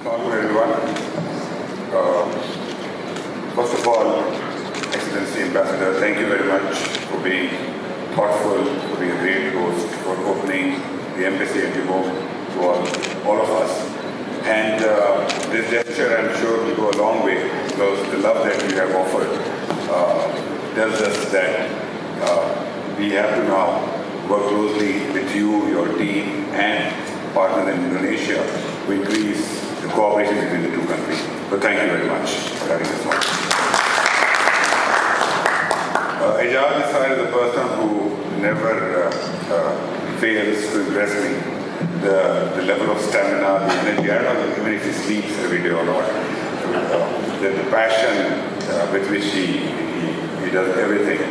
Assalamu everyone. First of all, Excellency Ambassador, thank you very much for being thoughtful, for being a great host, for opening the embassy and your home to all of us. And this gesture, I'm sure, will go a long way because the love that you have offered tells us that we have to now work closely with you, your team, and partners in Indonesia to increase the cooperation between the two countries. So thank you very much for having us on. Ejaz Nisar is a person who never fails to impress me. The level of stamina, the energy, I don't know even if he sleeps every day or not. The passion with which he does everything.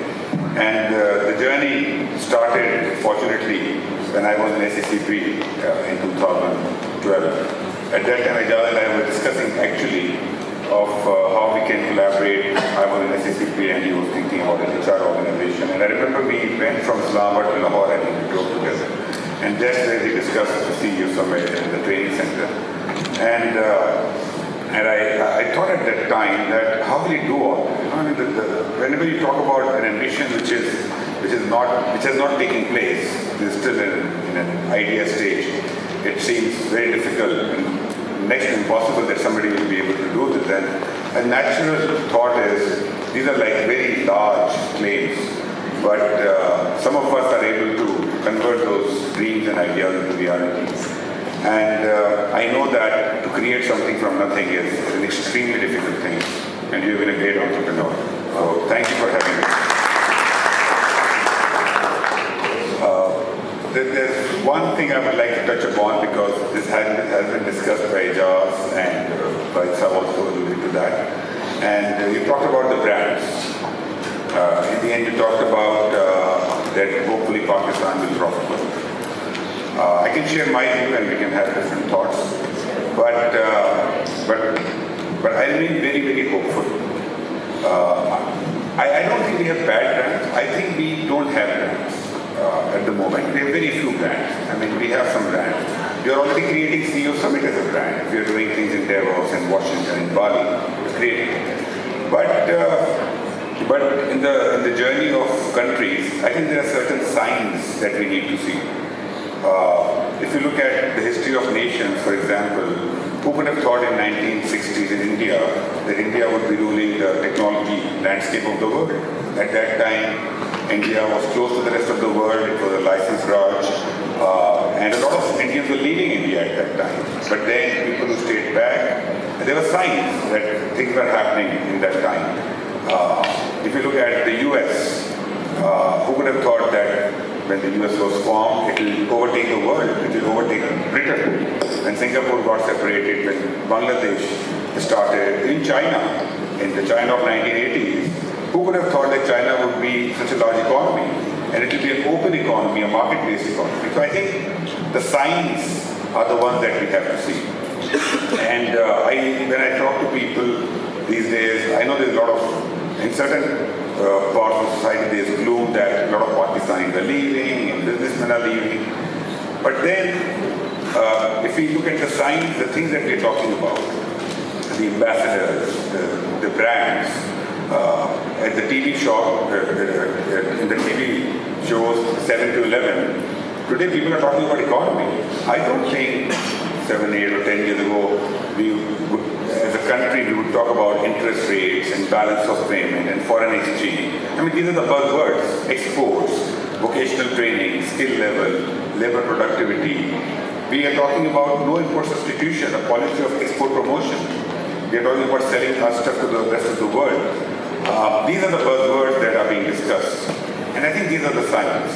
And the journey started, fortunately, when I was in SAPM in 2012. At that time, Ejaz and I were discussing actually of how we can collaborate. I was in SAPM and he was thinking about an HR organization. And I remember we went from Islamabad to Lahore and we drove together. And that's where we discussed the CEO Summit in the training center. And I thought at that time that how will you do all this? I mean, whenever you talk about an ambition which has not taken place, it is still in an idea stage, it seems very difficult and next to impossible that somebody will be able to do this. And a natural thought is these are like very large claims, but some of us are able to convert those dreams and ideas into reality. And I know that to create something from nothing is an extremely difficult thing. And you've been a great entrepreneur. So thank you for having me. There's one thing I would like to touch upon because this has been discussed by Ejaz and by Sab also alluded to that. And you talked about the brands. In the end, you talked about that hopefully Pakistan will prosper. I can share my view and we can have different thoughts, but I remain very, very hopeful. I don't think we have bad brands. I think we don't have brands at the moment. We have very few brands. I mean, we have some brands. We are already creating CEO Summit as a brand. We are doing things in Davos and Washington and Bali. We're creating it. But in the journey of countries, I think there are certain signs that we need to see. If you look at the history of nations, for example, who could have thought in 1960s in India that India would be ruling the technology landscape of the world? At that time, India was close to the rest of the world. It was a licensed Raj, and a lot of Indians were leaving India at that time. But then people who stayed back, there were signs that things were happening in that time. If you look at the US, who would have thought that when the US was formed, it will overtake the world, it will overtake Britain. When Singapore got separated, when Bangladesh started, in China, in the China of 1980s, who would have thought that China would be such a large economy? And it will be an open economy, a market-based economy. So I think the signs are the ones that we have to see. And when I talk to people these days, I know there's a lot of, in certain parts of society, there's gloom that a lot of Pakistanis are leaving and businessmen are leaving. But then, if we look at the signs, the things that we're talking about, the ambassadors, the brands, at the TV show, in the TV shows 7 to 11, today people are talking about economy. I don't think 7, 8 or 10 years ago, as a country, we would talk about interest rates and balance of payment and foreign exchange. I mean, these are the buzzwords: exports, vocational training, skill level, labor productivity. We are talking about no import substitution, a policy of export promotion. We are talking about selling our stuff to the rest of the world. These are the buzzwords that are being discussed. And I think these are the signs.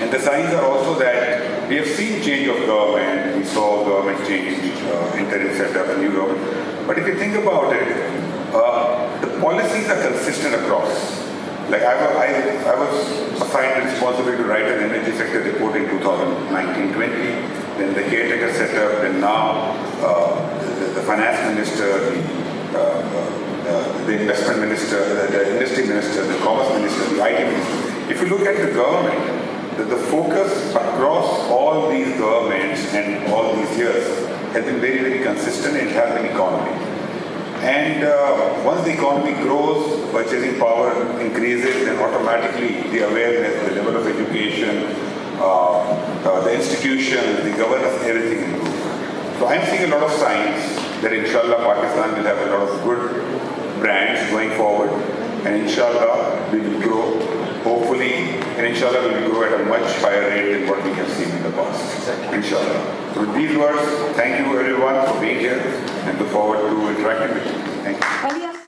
And the signs are also that we have seen change of government. We saw government change, interim setup, a new government. But if you think about it, the policies are consistent across. Like I was assigned the responsibility to write an energy sector report in 2019-20. Then the caretaker setup, and now the finance minister, the investment minister, the industry minister, the commerce minister, the IT minister. If you look at the government, that the focus across all these governments and all these years has been very, very consistent in helping economy. And once the economy grows, purchasing power increases, then automatically the awareness, the level of education, the institutions, the governance, everything improves. So I'm seeing a lot of signs that inshallah Pakistan will have a lot of good brands going forward, and inshallah we will grow, hopefully, and inshallah we will grow at a much higher rate than what we have seen in the past. Inshallah. So with these words, thank you everyone for being here and look forward to interacting with you. Thank you.